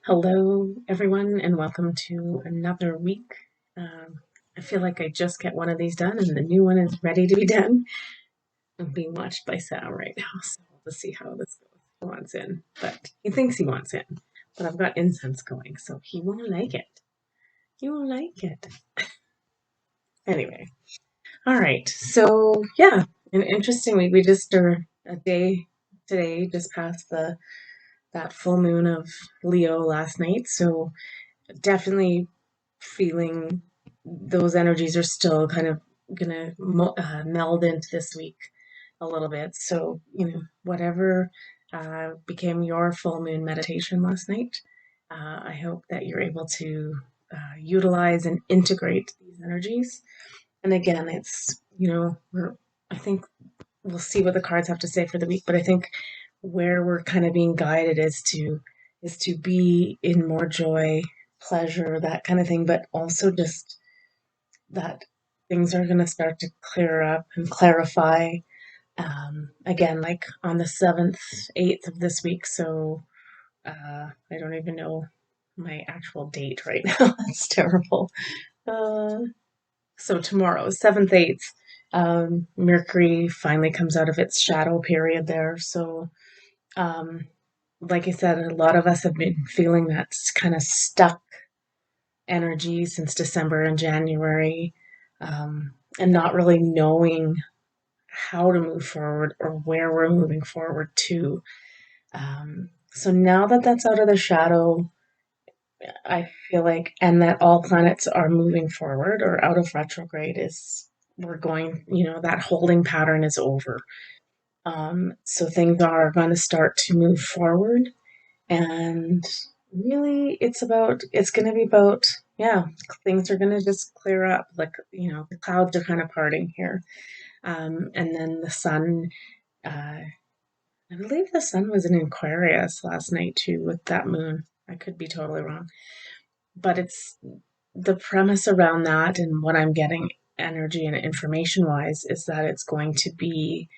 Hello, everyone, and welcome to another week. I feel like I just get one of these done, and the new one is ready to be done. I'm being watched by Sam right now, so we'll see how this goes. He wants in, but he thinks he wants in. But I've got incense going, so he won't like it. He won't like it. Anyway, all right. So yeah, an interesting week. We just are a day today, just past the that full moon of Leo last night. So definitely feeling those energies are still kind of gonna meld into this week a little bit. So, whatever became your full moon meditation last night, I hope that you're able to utilize and integrate these energies. And again, I think we'll see what the cards have to say for the week, but I think where we're kind of being guided is to be in more joy, pleasure, that kind of thing, but also just that things are going to start to clear up and clarify again, like on the 7th, 8th of this week. So I don't even know my actual date right now. That's terrible. Uh, so tomorrow, 7th, 8th, Mercury finally comes out of its shadow period there. So, like I said, a lot of us have been feeling that kind of stuck energy since December and January, and not really knowing how to move forward or where we're moving forward to. So now that that's out of the shadow, I feel like, and that all planets are moving forward or out of retrograde, is we're going, that holding pattern is over. So things are going to start to move forward, and really it's going to be about, yeah, things are going to just clear up. Like, the clouds are kind of parting here. And then the sun, uh, I believe the sun was in Aquarius last night too with that moon. I could be totally wrong. But it's the premise around that, and what I'm getting energy and information wise is that it's going to be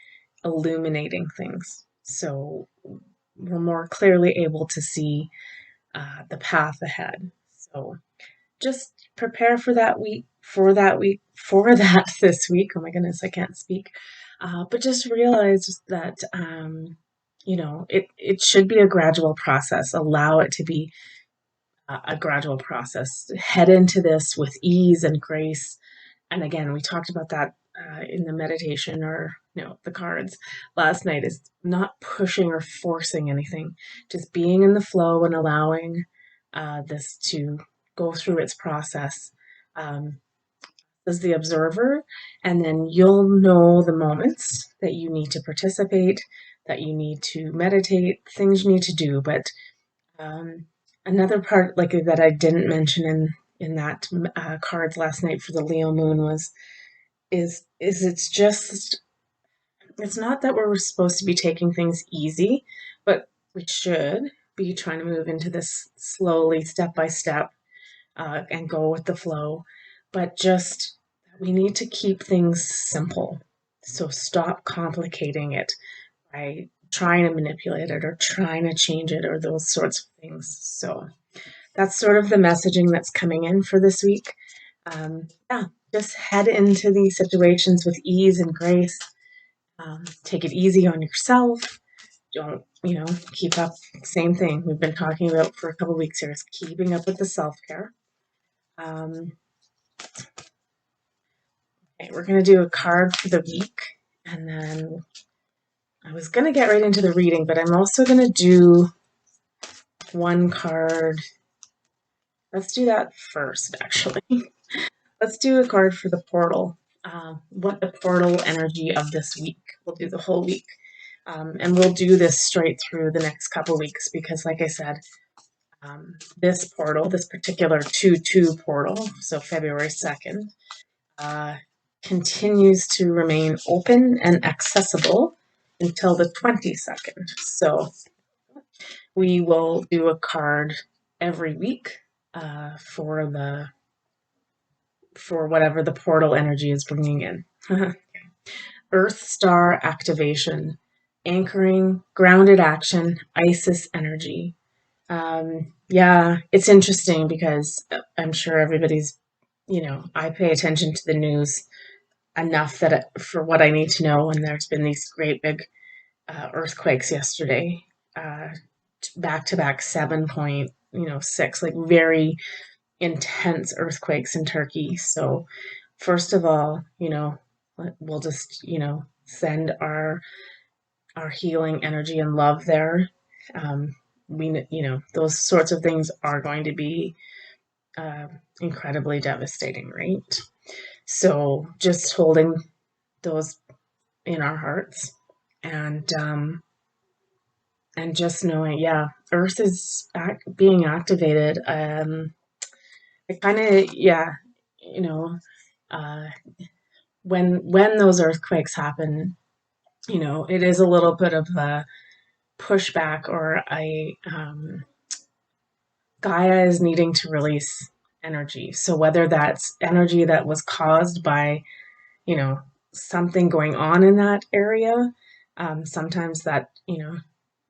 illuminating things. So we're more clearly able to see the path ahead. So just prepare for that week, for that this week. Oh my goodness, I can't speak. But just realize that, it should be a gradual process. Allow it to be a gradual process. Head into this with ease and grace. And again, we talked about that in the meditation, or the cards last night, is not pushing or forcing anything, just being in the flow and allowing this to go through its process um, as the observer. And then you'll know the moments that you need to participate, that you need to meditate, things you need to do. But um, another part, like, that I didn't mention in that cards last night for the Leo moon is it's not that we're supposed to be taking things easy, but we should be trying to move into this slowly, step by step, and go with the flow. But just, we need to keep things simple. So stop complicating it by trying to manipulate it or trying to change it or those sorts of things. So that's sort of the messaging that's coming in for this week. Yeah, just head into these situations with ease and grace. Take it easy on yourself. Don't, keep up. Same thing we've been talking about for a couple of weeks here, is keeping up with the self-care. Um, okay, we're going to do a card for the week, and then I was going to get right into the reading, but I'm also going to do one card. Let's do that first, actually. Let's do a card for the portal. What the portal energy of this week. We'll do the whole week. And we'll do this straight through the next couple weeks because, like I said, this portal, this particular 2-2 portal, so February 2nd, continues to remain open and accessible until the 22nd. So we will do a card every week for whatever the portal energy is bringing in. Earth Star activation, anchoring, grounded action, Isis energy. Yeah, it's interesting because I'm sure everybody's, I pay attention to the news enough for what I need to know. And there's been these great big earthquakes yesterday, uh, back to back 7.6, like very intense earthquakes in Turkey. So, first of all, we'll just, send our healing energy and love there. Um, those sorts of things are going to be uh, incredibly devastating, right? So just holding those in our hearts and just knowing, yeah, Earth is being activated. It kind of, yeah, you know, uh, when those earthquakes happen, it is a little bit of a pushback or a Gaia is needing to release energy. So whether that's energy that was caused by, you know, something going on in that area, sometimes that,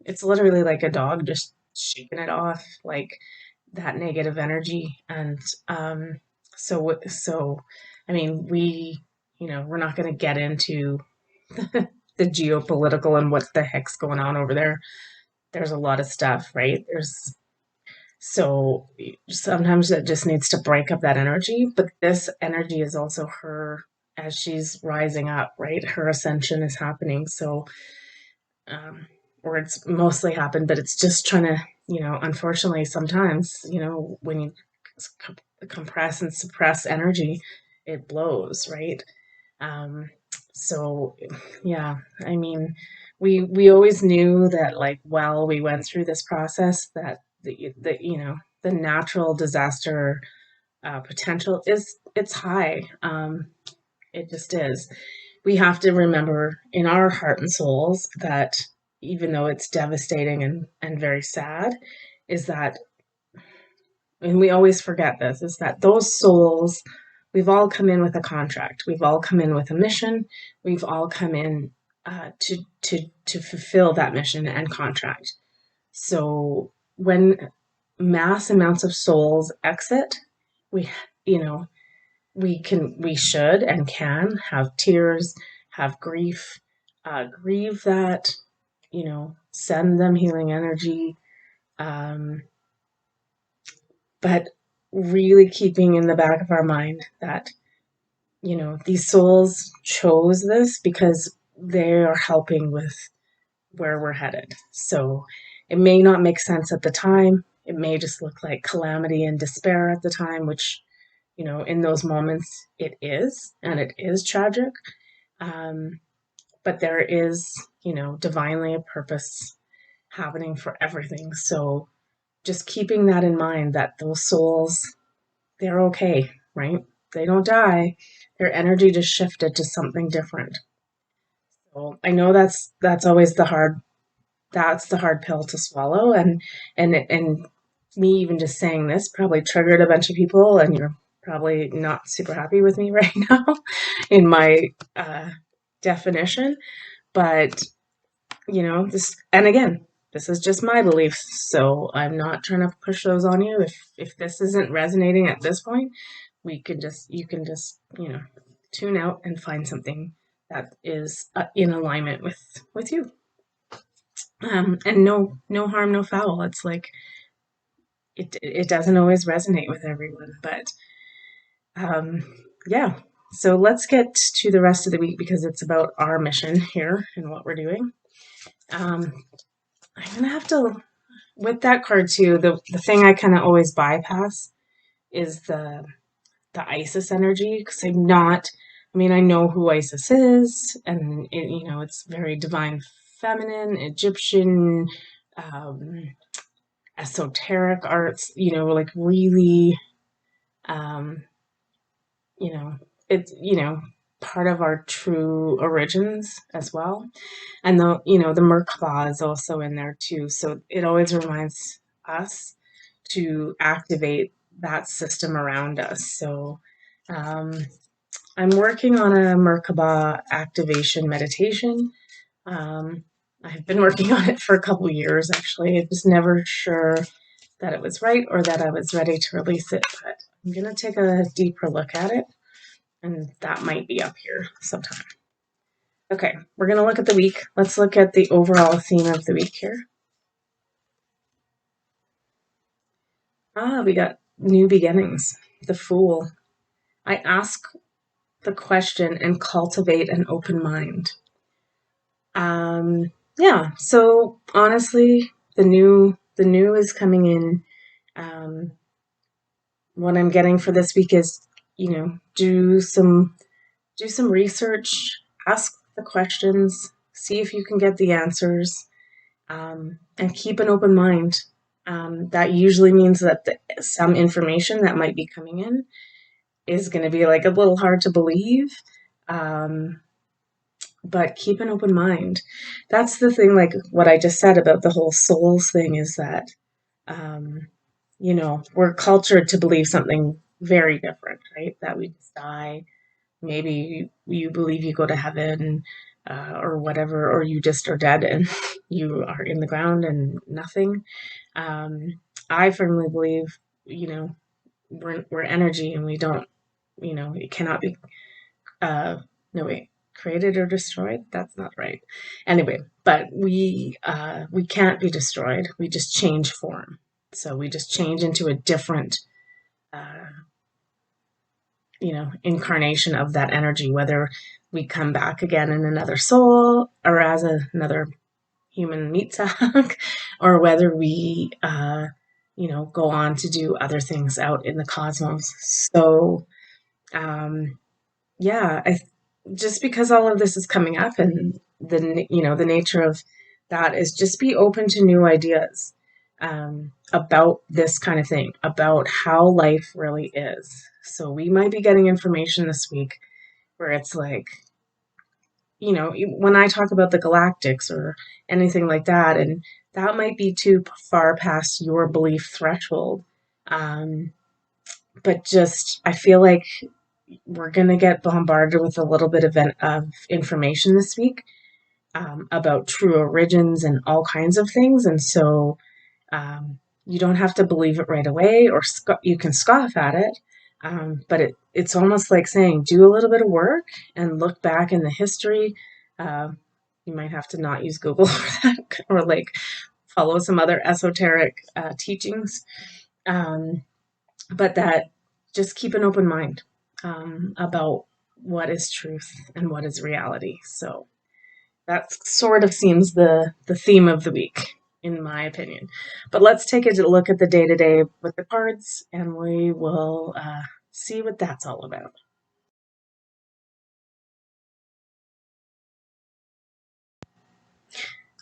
it's literally like a dog just shaking it off, like that negative energy. And so, I mean, we're not going to get into the geopolitical and what the heck's going on over there. There's a lot of stuff, right? So sometimes it just needs to break up that energy, but this energy is also her as she's rising up, right? Her ascension is happening. So, um, or it's mostly happened, but it's just trying to, unfortunately, sometimes, when you compress and suppress energy, it blows, right? Um, so, yeah, I mean, we always knew that, like, while we went through this process, that the natural disaster potential it's high. It just is. We have to remember in our heart and souls that even though it's devastating and very sad, is that, and we always forget this, is that those souls, we've all come in with a contract. We've all come in with a mission. We've all come in to fulfill that mission and contract. So when mass amounts of souls exit, we, you know, we should and can have tears, have grief, grieve that, send them healing energy, um, but really keeping in the back of our mind that, these souls chose this because they are helping with where we're headed. So it may not make sense at the time. It may just look like calamity and despair at the time, which, in those moments it is, and it is tragic. Um, but there is, divinely a purpose happening for everything. So just keeping that in mind that those souls, they're okay, right? They don't die. Their energy just shifted to something different. So I know that's always the hard pill to swallow, and me even just saying this probably triggered a bunch of people, and you're probably not super happy with me right now in my definition. But this, and again, this is just my beliefs, so I'm not trying to push those on you. If this isn't resonating at this point, you can just tune out and find something that is in alignment with you. And no harm, no foul. It's like it doesn't always resonate with everyone, but um, yeah. So let's get to the rest of the week because it's about our mission here and what we're doing. Um, I'm gonna have to with that card too. The thing I kind of always bypass is the Isis energy because I'm not. I mean, I know who Isis is, and it's very divine, feminine, Egyptian. Um, Esoteric arts, like really, um, you know, it's, part of our true origins as well. And the Merkaba is also in there too. So it always reminds us to activate that system around us. So um, I'm working on a Merkaba activation meditation. Um, I've been working on it for a couple years actually. I was never sure that it was right or that I was ready to release it, but I'm going to take a deeper look at it, and that might be up here sometime. Okay, we're going to look at the week. Let's look at the overall theme of the week here. We got new beginnings, the Fool. I ask the question and cultivate an open mind. Yeah, so honestly, the new is coming in. What I'm getting for this week is, do some research, ask the questions, see if you can get the answers, and keep an open mind. That usually means that some information that might be coming in is going to be like a little hard to believe. But keep an open mind. That's the thing, like what I just said about the whole souls thing, is that, we're cultured to believe something very different, right? That we just die. Maybe you believe you go to heaven, or whatever, or you just are dead and you are in the ground and nothing. I firmly believe, we're energy, and we don't, it cannot be, no wait, created or destroyed. That's not right. Anyway, but we can't be destroyed. We just change form. So we just change into a different, uh, incarnation of that energy, whether we come back again in another soul or as another human meat sack, or whether we, go on to do other things out in the cosmos. So, yeah, just because all of this is coming up, and the nature of that is just be open to new ideas, about this kind of thing, about how life really is. So we might be getting information this week where it's like, when I talk about the galactics or anything like that, and that might be too far past your belief threshold. But just, I feel like we're going to get bombarded with a little bit of information this week, about true origins and all kinds of things. And so, you don't have to believe it right away, or you can scoff at it. But it's almost like saying, do a little bit of work and look back in the history. Uh, you might have to not use Google for that, or like follow some other esoteric teachings. But that, just keep an open mind, about what is truth and what is reality. So that sort of seems the theme of the week, in my opinion. But let's take a look at the day-to-day with the cards, and we will see what that's all about.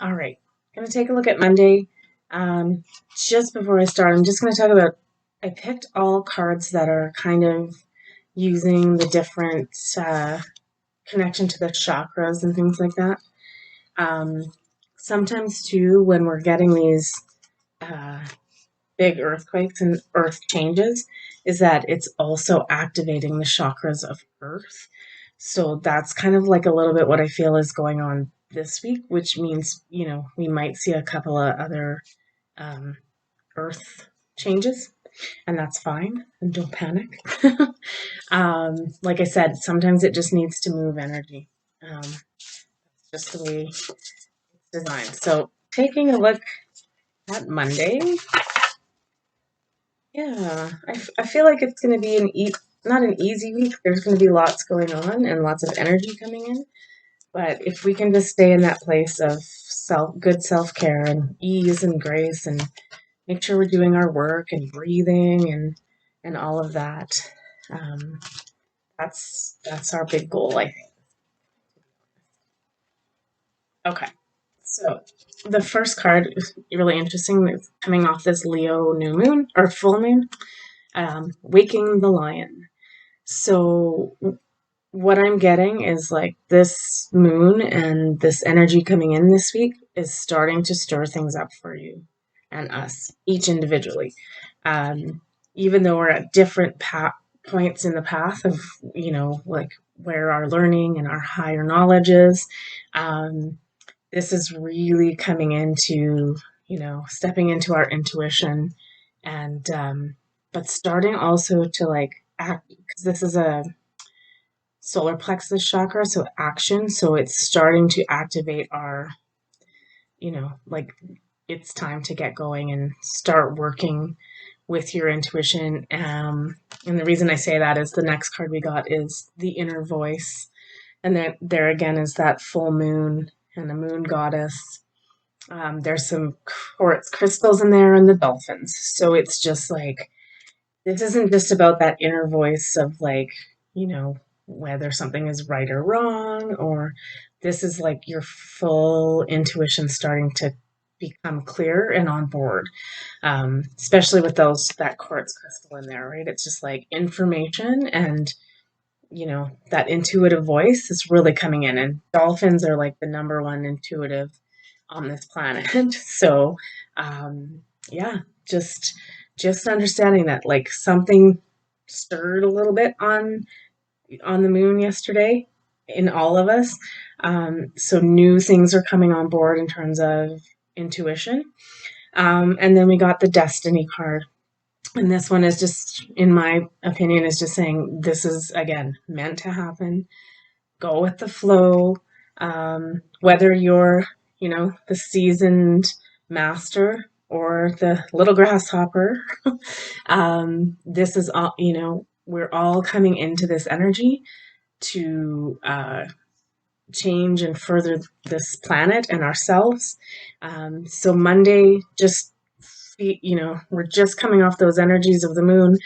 All right, I'm going to take a look at Monday. Just before I start, I'm just going to talk about, I picked all cards that are kind of using the different connection to the chakras and things like that. Sometimes too, when we're getting these big earthquakes and earth changes, is that it's also activating the chakras of earth. So that's kind of like a little bit what I feel is going on this week, which means, we might see a couple of other earth changes, and that's fine, and don't panic. Like I said, sometimes it just needs to move energy. Just the way it's designed. So taking a look at Monday, yeah, I feel like it's going to be not an easy week. There's going to be lots going on and lots of energy coming in. But if we can just stay in that place of good self-care and ease and grace, and make sure we're doing our work and breathing and all of that, that's our big goal, I think. Okay, so the first card is really interesting. It's coming off this Leo new moon or full moon, waking the lion. So what I'm getting is like this moon and this energy coming in this week is starting to stir things up for you and us, each individually. Even though we're at different points in the path of, like where our learning and our higher knowledge is, this is really coming into, stepping into our intuition And but starting also to like act, because this is a solar plexus chakra, so action. So it's starting to activate our, like it's time to get going and start working with your intuition. And the reason I say that is the next card we got is the inner voice. And then there again is that full moon and the moon goddess. There's some quartz crystals in there and the dolphins. So it's just like, this isn't just about that inner voice of like, you know, whether something is right or wrong, or this is like your full intuition starting to become clear and on board. Especially with that quartz crystal in there, right? It's just like information, and that intuitive voice is really coming in, and dolphins are like the number one intuitive on this planet. So yeah, just understanding that like something stirred a little bit on the moon yesterday in all of us. So new things are coming on board in terms of intuition. And then we got the destiny card. And this one is just, in my opinion, is just saying this is, again, meant to happen. Go with the flow. Whether you're, the seasoned master or the little grasshopper, this is all, we're all coming into this energy to change and further this planet and ourselves. So Monday, just, we're just coming off those energies of the moon,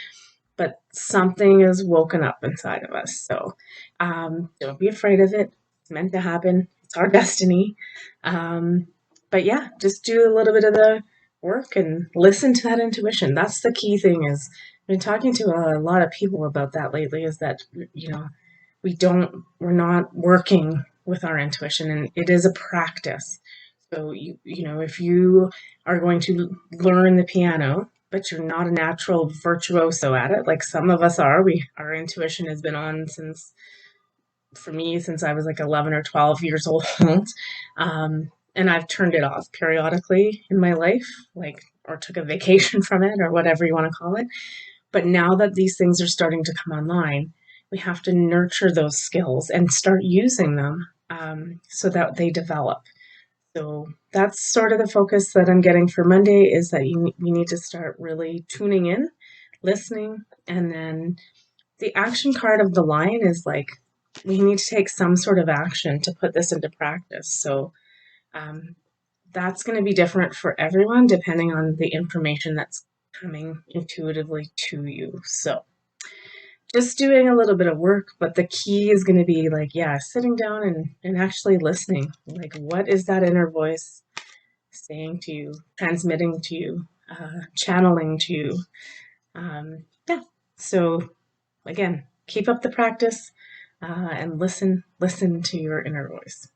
but something is woken up inside of us. So don't be afraid of it. It's meant to happen. It's our destiny. But yeah, just do a little bit of the work and listen to that intuition. That's the key thing. Is I've been talking to a lot of people about that lately, is that, we're not working with our intuition, and it is a practice. So if you are going to learn the piano, but you're not a natural virtuoso at it, like some of us are, our intuition has been on for me, since I was like 11 or 12 years old. And I've turned it off periodically in my life, like, or took a vacation from it, or whatever you want to call it. But now that these things are starting to come online, we have to nurture those skills and start using them, so that they develop. So that's sort of the focus that I'm getting for Monday, is that we need to start really tuning in, listening, and then the action card of the Lion is like, we need to take some sort of action to put this into practice. So um, that's going to be different for everyone depending on the information that's coming intuitively to you. So just doing a little bit of work, but the key is going to be like, yeah, sitting down and actually listening. Like, what is that inner voice saying to you, transmitting to you, channeling to you? Yeah. So again, keep up the practice, and listen to your inner voice.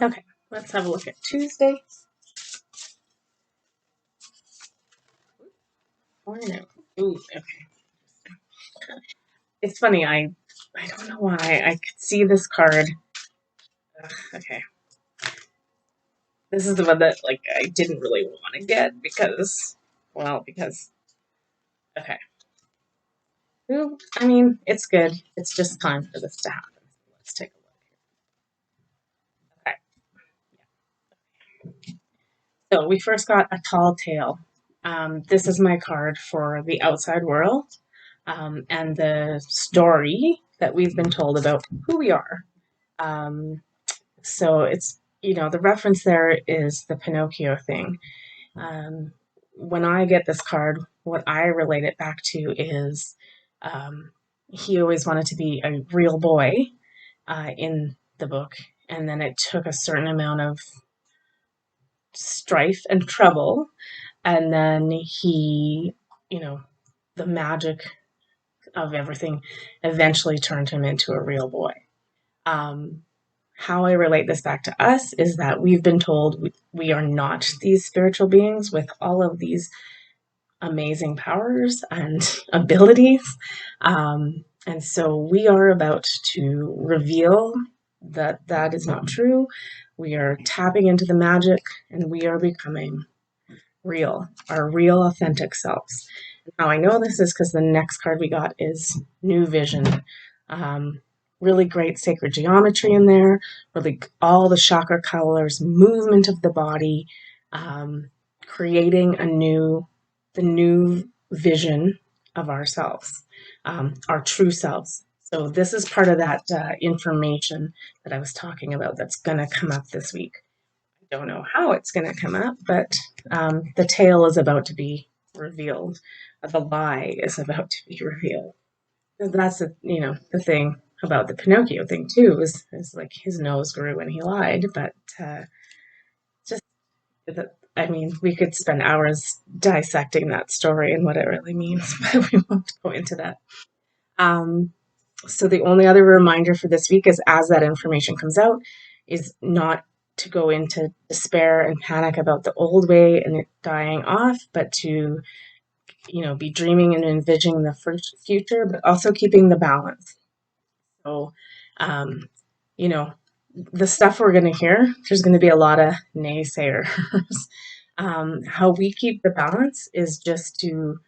Okay, let's have a look at Tuesday. Ooh, okay. It's funny. I don't know why I could see this card. Ugh, okay, this is the one that like I didn't really want to get because, okay. Ooh, I mean, it's good. It's just time for this to happen. Let's take a look. Okay. So we first got a tall tale. This is my card for the outside world, and the story that we've been told about who we are. So it's, the reference there is the Pinocchio thing. Um, when I get this card, what I relate it back to is, he always wanted to be a real boy in the book, and then it took a certain amount of strife and trouble, and then he, the magic of everything eventually turned him into a real boy. Um, how I relate this back to us is that we've been told we are not these spiritual beings with all of these amazing powers and abilities. And so we are about to reveal that is not true. We are tapping into the magic, and we are becoming real, our real authentic selves. Now I know this is because the next card we got is New Vision. Really great sacred geometry in there, really all the chakra colors, movement of the body, creating the new vision of ourselves, our true selves. So this is part of that information that I was talking about that's going to come up this week. I don't know how it's going to come up, but the tale is about to be revealed. The lie is about to be revealed. That's the thing about the Pinocchio thing too is like his nose grew when he lied, but just I mean, we could spend hours dissecting that story and what it really means, but we won't go into that. So the only other reminder for this week is as that information comes out is not to go into despair and panic about the old way and it dying off, but to, be dreaming and envisioning the future, but also keeping the balance. So, um, you know, the stuff we're going to hear, there's going to be a lot of naysayers. How we keep the balance is just to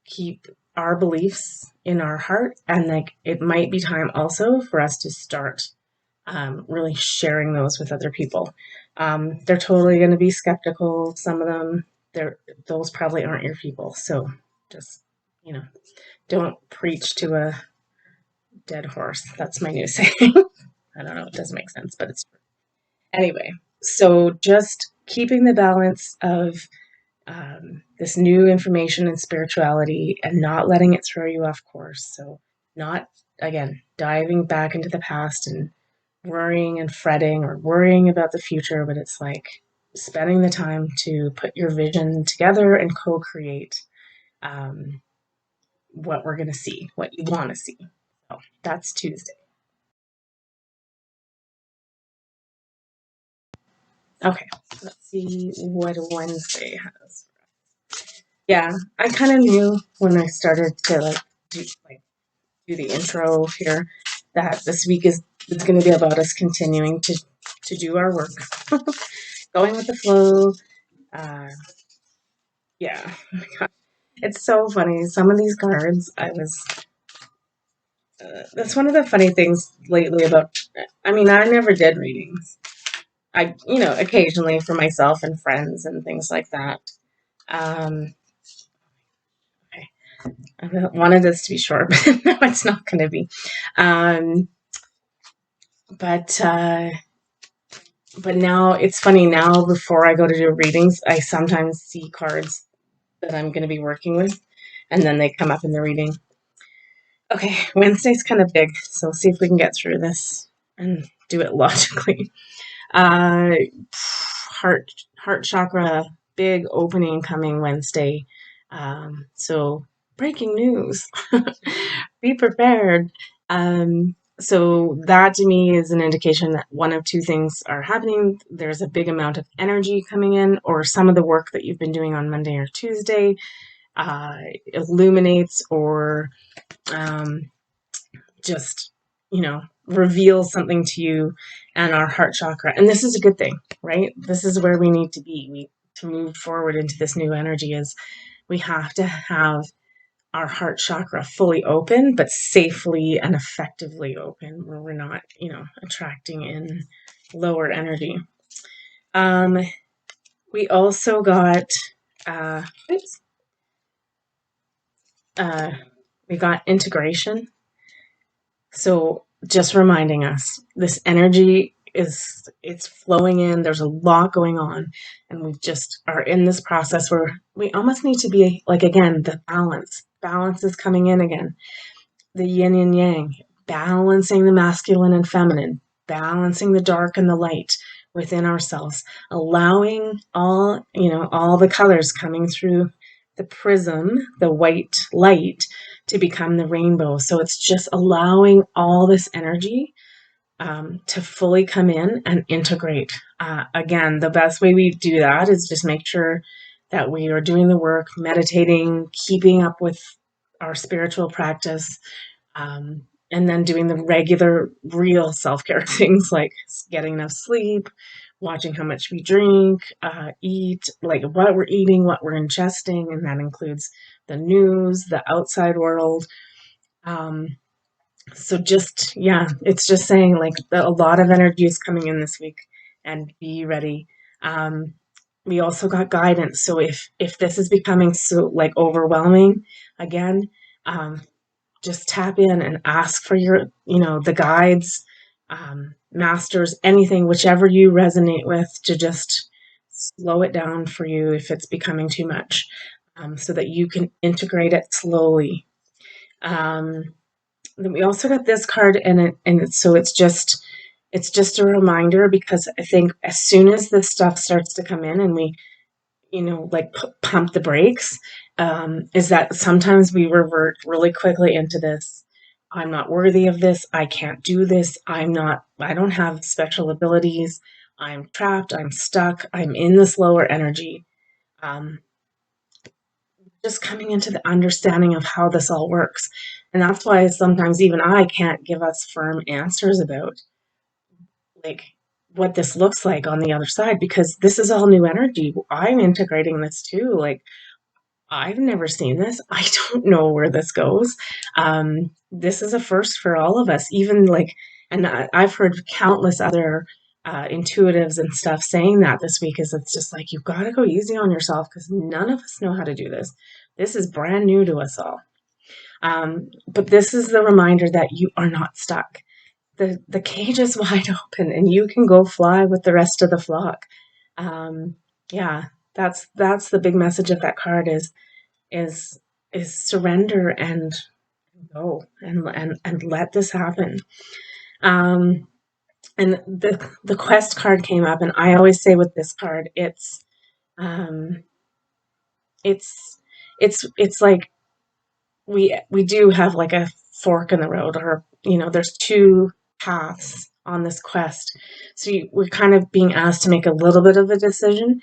keep our beliefs in our heart, and like it might be time also for us to start really sharing those with other people. They're totally going to be skeptical. Some of them, those probably aren't your people. So just don't preach to a dead horse. That's my new saying. I don't know. It doesn't make sense, but it's true. Anyway. So just keeping the balance of this new information and spirituality and not letting it throw you off course. So, not again diving back into the past and worrying and fretting or worrying about the future, but it's like spending the time to put your vision together and co create what we're going to see, what you want to see. So, that's Tuesday. Okay, let's see what Wednesday has. Yeah, I kind of knew when I started to do the intro here that this week is going to be about us continuing to do our work, going with the flow. Uh, yeah, it's so funny. Some of these cards, I was. That's one of the funny things lately about. I mean, I never did readings. Occasionally for myself and friends and things like that. Um, okay. I wanted this to be short, but no, it's not going to be. Um, but now it's funny. Now, before I go to do readings, I sometimes see cards that I'm going to be working with, and then they come up in the reading. Okay, Wednesday's kind of big, so see if we can get through this and do it logically. Uh, heart chakra, big opening coming Wednesday. So breaking news. Be prepared. So that to me is an indication that one of two things are happening. There's a big amount of energy coming in, or some of the work that you've been doing on Monday or Tuesday illuminates or just, reveals something to you and our heart chakra. And this is a good thing, right? This is where we need to be. To move forward into this new energy is we have to have our heart chakra fully open, but safely and effectively open, where we're not, attracting in lower energy. We also got, we got integration. So just reminding us, this energy it's flowing in. There's a lot going on, and we just are in this process where we almost need to be like, again, the balance. Balance is coming in again. The yin and yang, balancing the masculine and feminine, balancing the dark and the light within ourselves, allowing all the colors coming through the prism, the white light, to become the rainbow. So it's just allowing all this energy to fully come in and integrate. Again, the best way we do that is just make sure that we are doing the work, meditating, keeping up with our spiritual practice, and then doing the regular, real self-care things like getting enough sleep, watching how much we drink, eat, like what we're eating, what we're ingesting, and that includes the news, the outside world. Um, so just, yeah, it's just saying like a lot of energy is coming in this week and be ready. Um, we also got guidance. So if this is becoming so like overwhelming again, um, just tap in and ask for your, the guides, masters, anything, whichever you resonate with, to just slow it down for you if it's becoming too much, so that you can integrate it slowly. Then we also got this card, so it's just a reminder, because I think as soon as this stuff starts to come in and we, like pump the brakes, is that sometimes we revert really quickly into this. I'm not worthy of this. I can't do this. I don't have special abilities. I'm trapped. I'm stuck. I'm in this lower energy. Um, just coming into the understanding of how this all works. And that's why sometimes even I can't give us firm answers about like what this looks like on the other side, because this is all new energy. I'm integrating this too. Like, I've never seen this. I don't know where this goes. This is a first for all of us. Even like, and I've heard countless other intuitives and stuff saying that this week, is it's just like, you've got to go easy on yourself, because none of us know how to do this. This is brand new to us all. But this is the reminder that you are not stuck. The cage is wide open, and you can go fly with the rest of the flock. Yeah, that's the big message of that card, is surrender and go, and let this happen. Um, and the quest card came up, and I always say with this card, um, it's it's like we do have like a fork in the road, or there's two paths on this quest. So we're kind of being asked to make a little bit of a decision.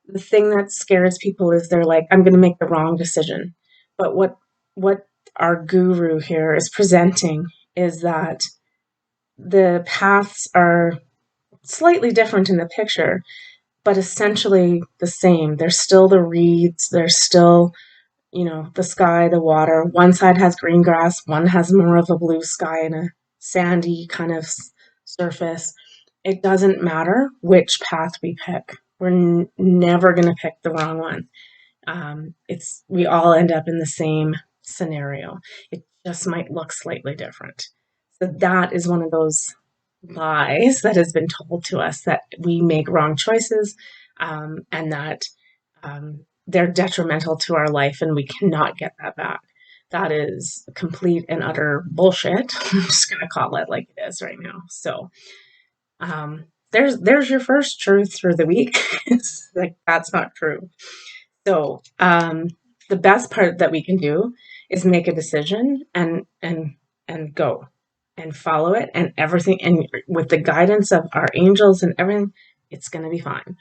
The thing that scares people is they're like, I'm going to make the wrong decision. But what our guru here is presenting is that the paths are slightly different in the picture, but essentially the same. There's still the reeds, there's still, the sky, the water. One side has green grass, one has more of a blue sky and a sandy kind of surface. It doesn't matter which path we pick. We're never going to pick the wrong one. We all end up in the same scenario. It just might look slightly different. So that is one of those lies that has been told to us, that we make wrong choices, and that they're detrimental to our life and we cannot get that back. That is complete and utter bullshit. I'm just going to call it like it is right now. So there's your first truth for the week. It's like, that's not true. So the best part that we can do is make a decision and go and follow it, and everything, and with the guidance of our angels and everything, it's going to be fine.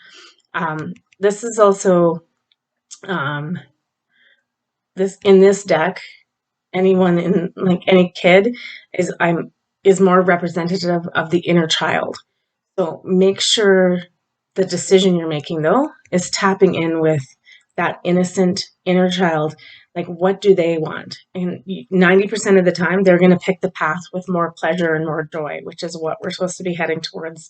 This is also this in this deck. Anyone in, like, any kid is more representative of the inner child. So make sure the decision you're making, though, is tapping in with that innocent inner child. Like, what do they want? And 90% of the time, they're going to pick the path with more pleasure and more joy, which is what we're supposed to be heading towards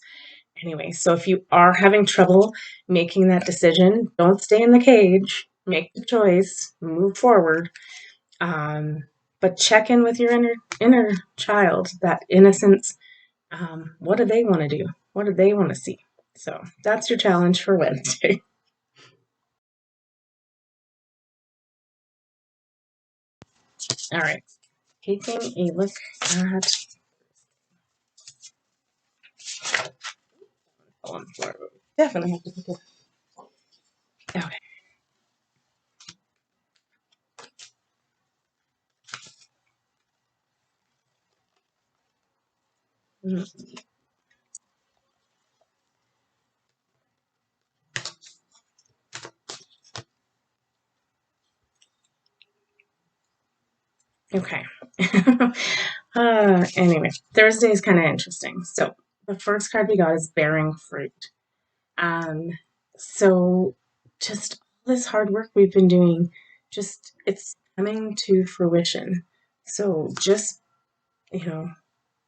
anyway. So if you are having trouble making that decision, don't stay in the cage. Make the choice, move forward. Um, but check in with your inner child, that innocence. What do they want to do? What do they want to see? So that's your challenge for Wednesday. All right. Taking a look at definitely have to pick it. Okay. Mm, okay. Anyway, Thursday is kind of interesting. So the first card we got is bearing fruit. Um, so just all this hard work we've been doing, just it's coming to fruition. So you know,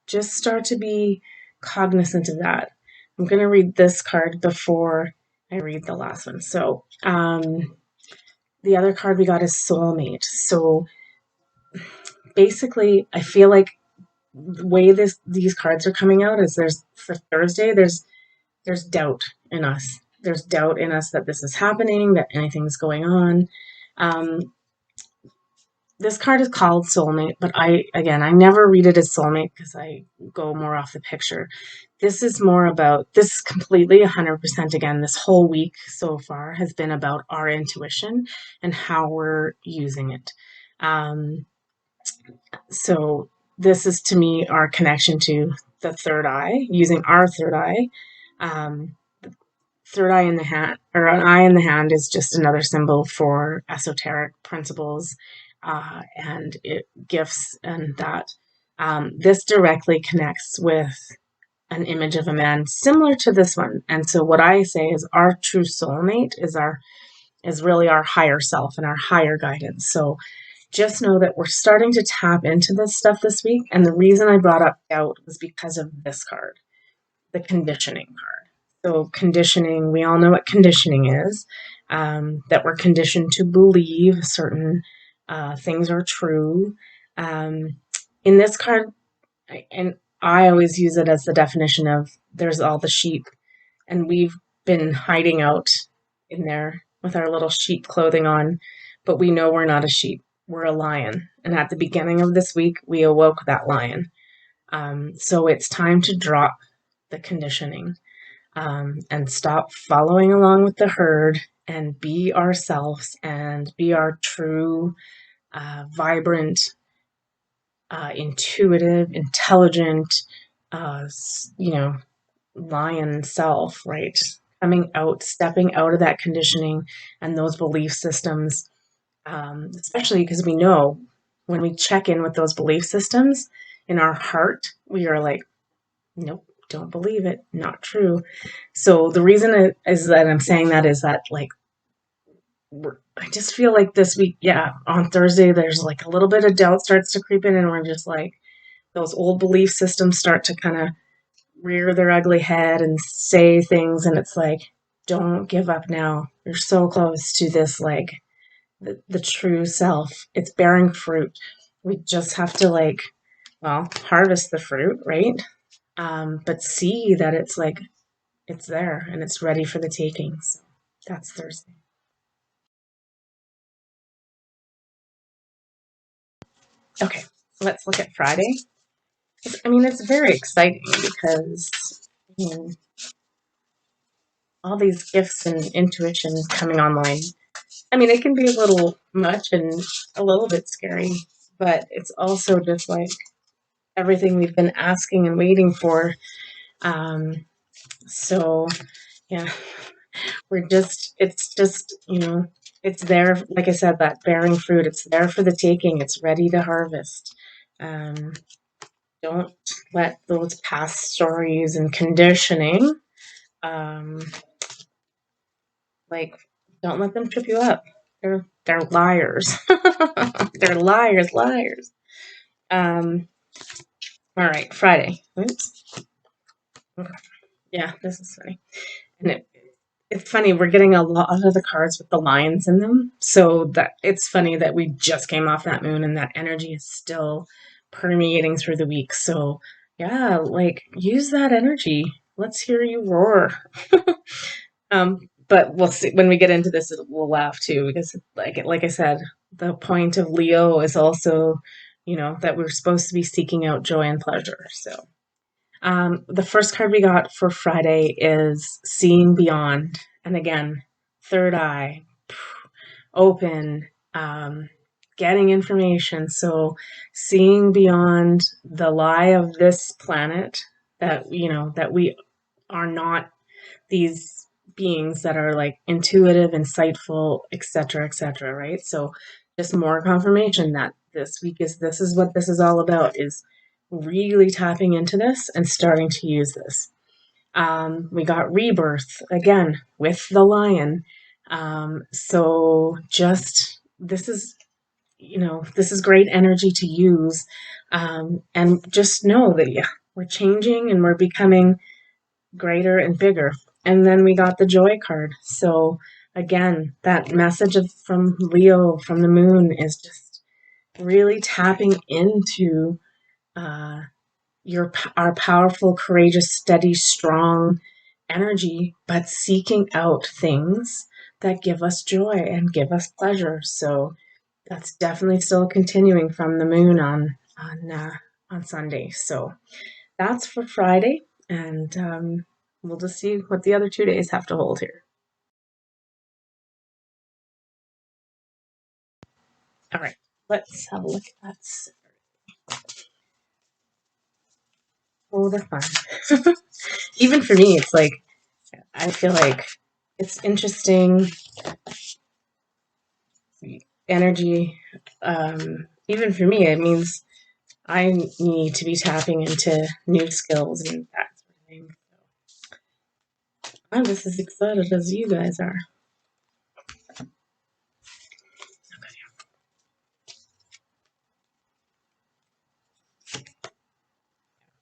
just start to be cognizant of that. I'm going to read this card before I read the last one. So, the other card we got is soulmate. So basically, I feel like the way these cards are coming out is there's for Thursday, there's doubt in us. There's doubt in us that this is happening, that anything's going on. Um, this card is called soulmate, but I never read it as soulmate because I go more off the picture. This is more about, this completely 100% again, this whole week so far has been about our intuition and how we're using it. So this is to me our connection to the third eye, using our third eye. Um, Third eye in the hand, or an eye in the hand, is just another symbol for esoteric principles and gifts, and that this directly connects with an image of a man similar to this one. And so what I say is our true soulmate is really our higher self and our higher guidance. So just know that we're starting to tap into this stuff this week. And the reason I brought up doubt was because of this card, the conditioning card. So conditioning, we all know what conditioning is, that we're conditioned to believe certain things are true. In this card, and I always use it as the definition of there's all the sheep, and we've been hiding out in there with our little sheep clothing on, but we know we're not a sheep. We're a lion. And at the beginning of this week, we awoke that lion. So it's time to drop the conditioning and stop following along with the herd and be ourselves and be our true, vibrant, intuitive, intelligent, you know, lion self, right? Coming out, stepping out of that conditioning and those belief systems, especially because we know when we check in with those belief systems in our heart, we are like, nope, don't believe it, not true. So the reason is that I'm saying that is that like I just feel like this week, yeah, on Thursday, there's like a little bit of doubt starts to creep in, and we're just like those old belief systems start to kind of rear their ugly head and say things, and it's like, don't give up now. You're so close to this, like the true self. It's bearing fruit. We just have to like, well, harvest the fruit, right? But see that it's like it's there and it's ready for the taking. So that's Thursday. Okay, let's look at Friday. I mean, it's very exciting because I mean, all these gifts and intuition coming online. I mean, it can be a little much and a little bit scary, but it's also just like everything we've been asking and waiting for. Um, so, yeah, it's just, it's there. Like I said, that bearing fruit, it's there for the taking. It's ready to harvest. Um, don't let those past stories and conditioning, um, like, don't let them trip you up. They're liars. They're liars. Um, all right, Friday. Oops. Okay. Yeah, this is funny. And it's funny, we're getting a lot of the cards with the lions in them. So that it's funny that we just came off that moon and that energy is still permeating through the week. So yeah, like use that energy. Let's hear you roar. But we'll see when we get into this, we'll laugh too, because like I said, the point of Leo is also, that we're supposed to be seeking out joy and pleasure. So the first card we got for Friday is Seeing Beyond. And again, third eye, open, getting information. So seeing beyond the lie of this planet that, that we are not these beings that are like intuitive, insightful, etc., right? So just more confirmation that this week this is what this is all about, is really tapping into this and starting to use this. We got rebirth again with the lion. So just this is, this is great energy to use. And just know that, yeah, we're changing and we're becoming greater and bigger. And then we got the joy card. So again, that message from Leo, from the moon, is just really tapping into uh, our powerful, courageous, steady, strong energy, but seeking out things that give us joy and give us pleasure. So that's definitely still continuing from the moon on Sunday. So that's for Friday, and we'll just see what the other 2 days have to hold here. All right, let's have a look at that. Oh, they're fun. Even for me, it's like I feel like it's interesting energy. Even for me, it means I need to be tapping into new skills and that sort of thing. I'm just as excited as you guys are.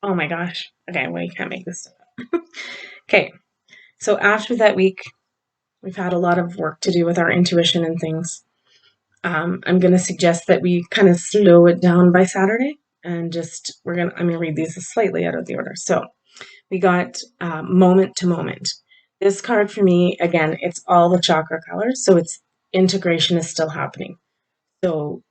Oh my gosh. Okay, well, you can't make this stuff up. Okay, so after that week, we've had a lot of work to do with our intuition and things. I'm going to suggest that we kind of slow it down by Saturday, and I'm going to read these slightly out of the order. So we got moment to moment. This card for me, again, it's all the chakra colors, so it's integration is still happening. So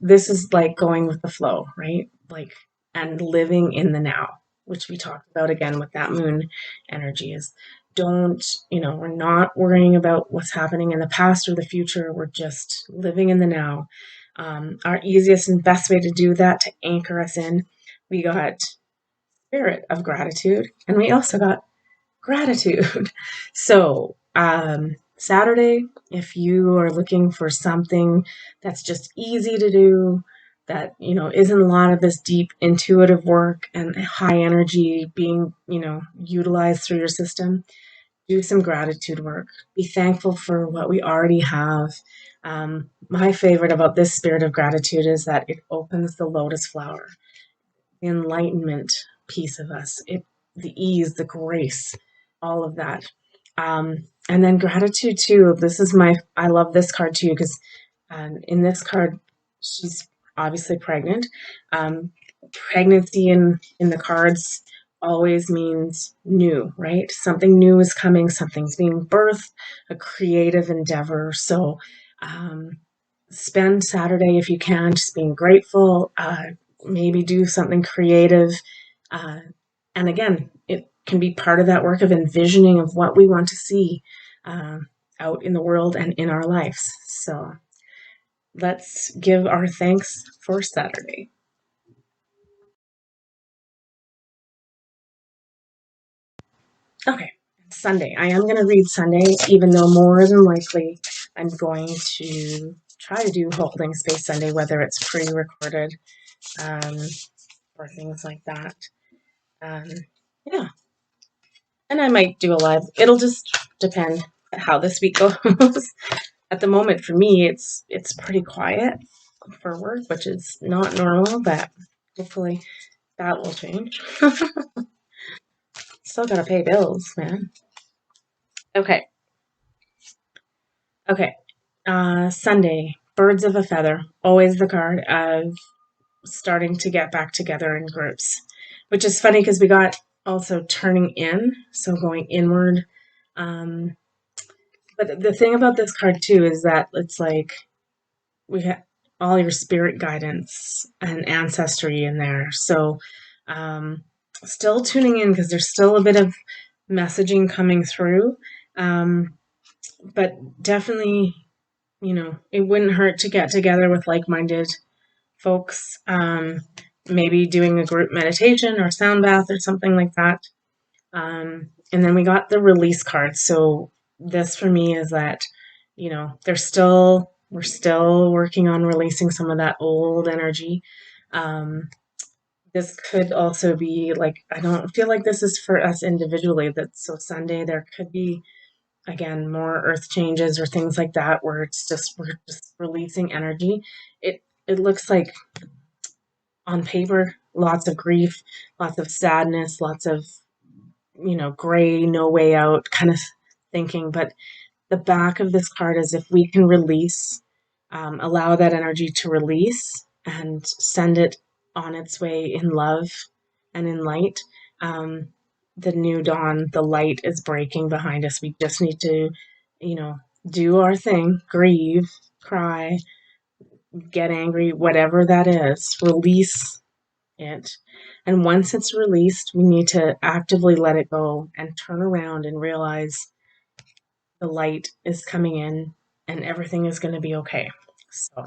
this is like going with the flow, right? Like, and living in the now, which we talked about again with that moon energy is don't, we're not worrying about what's happening in the past or the future. We're just living in the now. Our easiest and best way to do that, to anchor us in, we got spirit of gratitude, and we also got gratitude. So, Saturday, if you are looking for something that's just easy to do, that, isn't a lot of this deep intuitive work and high energy being, utilized through your system, do some gratitude work. Be thankful for what we already have. My favorite about this spirit of gratitude is that it opens the lotus flower, the enlightenment piece of us, the ease, the grace, all of that. And then gratitude too. I love this card too because in this card, she's obviously pregnant. Um, Pregnancy in the cards always means new, right? Something new is coming, something's being birthed, a creative endeavor. So spend Saturday if you can, just being grateful, maybe do something creative. Uh, and again, it can be part of that work of envisioning of what we want to see uh, out in the world and in our lives. So let's give our thanks for Saturday. Okay, Sunday. I am going to read Sunday, even though more than likely I'm going to try to do Holding Space Sunday, whether it's pre-recorded um, or things like that. Um, yeah, and I might do a live. It'll just depend how this week goes. At the moment, for me, it's pretty quiet for work, which is not normal, but hopefully that will change. Still gotta pay bills, man. Okay, okay. Sunday, birds of a feather. Always the card of starting to get back together in groups, which is funny because we got also turning in, so going inward. Um, but the thing about this card too is that it's like we have all your spirit guidance and ancestry in there. So, um, still tuning in because there's still a bit of messaging coming through. Um, but definitely, it wouldn't hurt to get together with like minded folks. Maybe doing a group meditation or sound bath or something like that. And then we got the release card. So this for me is that, we're still working on releasing some of that old energy. Um, this could also be like, I don't feel like this is for us individually. That so Sunday there could be again more earth changes or things like that where we're just releasing energy. It looks like on paper lots of grief, lots of sadness, lots of gray, no way out kind of thinking. But the back of this card is if we can release, allow that energy to release and send it on its way in love and in light. Um, the new dawn, the light is breaking behind us. We just need to, you know, do our thing, grieve, cry, get angry, whatever that is, release it. And once it's released, we need to actively let it go and turn around and realize the light is coming in and everything is going to be okay. So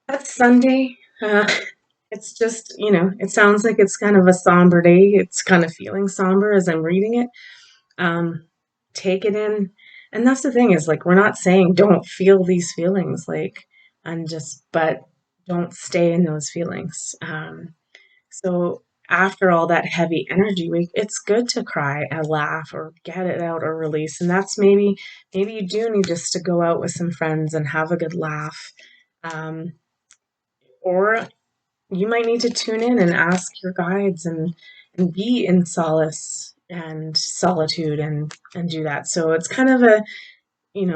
that's Sunday. It's just, it sounds like it's kind of a somber day. It's kind of feeling somber as I'm reading it. Um, take it in. And that's the thing is like, we're not saying don't feel these feelings, like, but don't stay in those feelings. So after all that heavy energy week, it's good to cry and laugh or get it out or release. And that's maybe you do need just to go out with some friends and have a good laugh. Um, or you might need to tune in and ask your guides and be in solace and solitude and do that. So it's kind of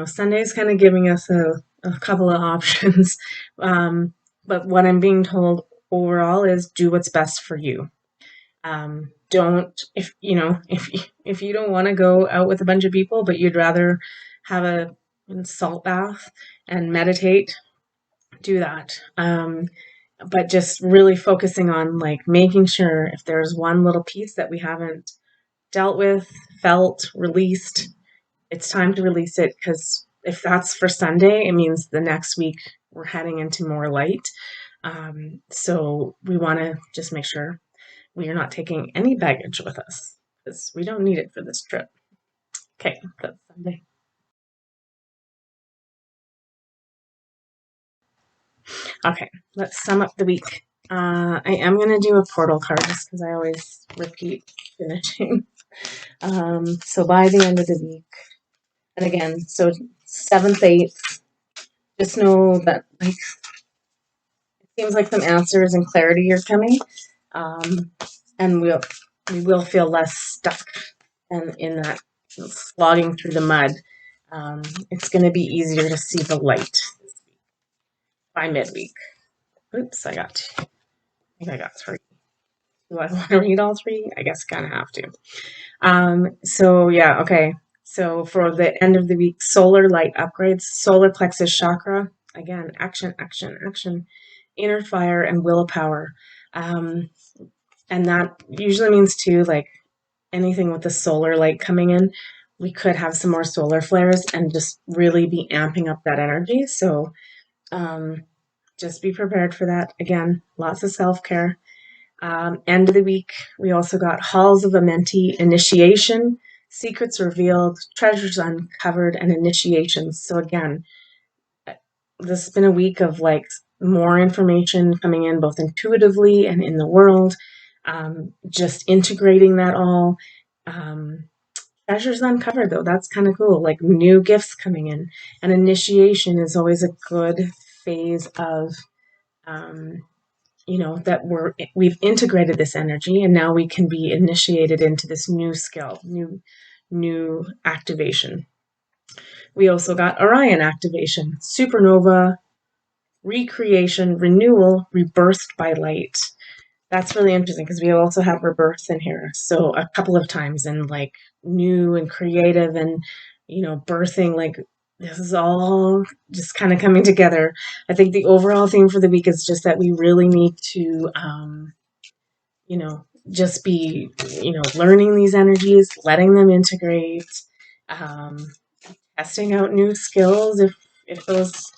Sunday's kind of giving us a couple of options. But what I'm being told overall is do what's best for you. Don't if you don't want to go out with a bunch of people, but you'd rather have a salt bath and meditate, do that. But just really focusing on like making sure if there's one little piece that we haven't dealt with, felt, released, it's time to release it because if that's for Sunday, it means the next week we're heading into more light. So we want to just make sure we are not taking any baggage with us because we don't need it for this trip. Okay, that's Sunday. Okay, let's sum up the week. I am going to do a portal card just because I always repeat finishing. So by the end of the week, and again, so 7th, 8th, just know that like it seems like some answers and clarity are coming, um, and we will feel less stuck and in that slogging through the mud. It's going to be easier to see the light by midweek. Oops, I got 3. Do I want to read all 3? I guess kind of have to. So yeah, okay. So for the end of the week, solar light upgrades, solar plexus chakra, again, action, action, action, inner fire and willpower. Um, and that usually means too, like anything with the solar light coming in, we could have some more solar flares and just really be amping up that energy. So um, just be prepared for that. Again, lots of self-care. End of the week, we also got Halls of Amenti initiation, secrets revealed, treasures uncovered, and initiations. So again, this has been a week of like more information coming in both intuitively and in the world. Just integrating that all. Treasures uncovered though, that's kind of cool. Like new gifts coming in. And initiation is always a good phase of um, that we've integrated this energy and now we can be initiated into this new skill, new activation. We also got Orion activation, supernova, recreation, renewal, rebirthed by light. That's really interesting because we also have rebirth in here. So a couple of times in like new and creative and birthing, like this is all just kind of coming together. I think the overall theme for the week is just that we really need to just be, learning these energies, letting them integrate, um, testing out new skills if those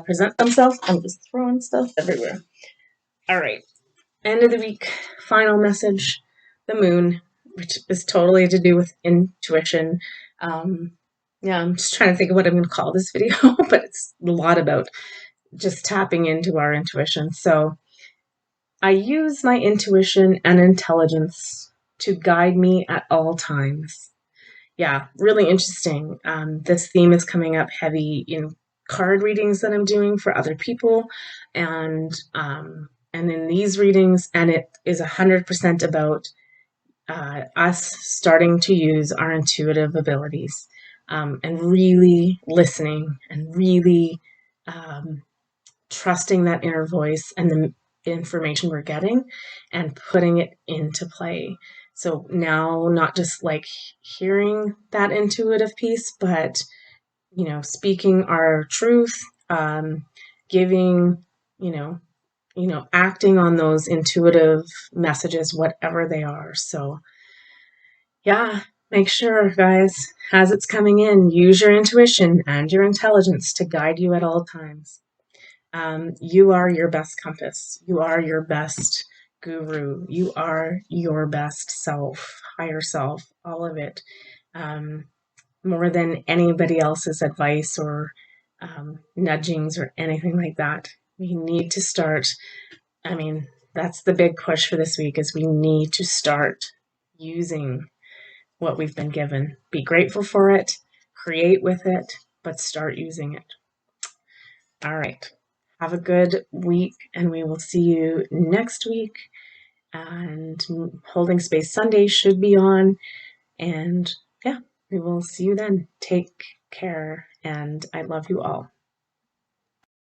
present themselves. I'm just throwing stuff everywhere. All right. End of the week, final message, the moon, which is totally to do with intuition. Yeah, I'm just trying to think of what I'm going to call this video, but it's a lot about just tapping into our intuition. So I use my intuition and intelligence to guide me at all times. Yeah, really interesting. This theme is coming up heavy in card readings that I'm doing for other people, and in these readings, and it is 100% about us starting to use our intuitive abilities, and really listening and really um, trusting that inner voice and the information we're getting and putting it into play. So now, not just like hearing that intuitive piece, but speaking our truth, giving, acting on those intuitive messages, whatever they are. So yeah, make sure, guys, as it's coming in, use your intuition and your intelligence to guide you at all times. You are your best compass. You are your best guru. You are your best self, higher self, all of it. Um, More than anybody else's advice or nudgings or anything like that. We need to start. I mean, that's the big push for this week is we need to start using what we've been given. Be grateful for it, create with it, but start using it. All right. Have a good week, and we will see you next week. And Holding Space Sunday should be on. And yeah, we will see you then. Take care, and I love you all.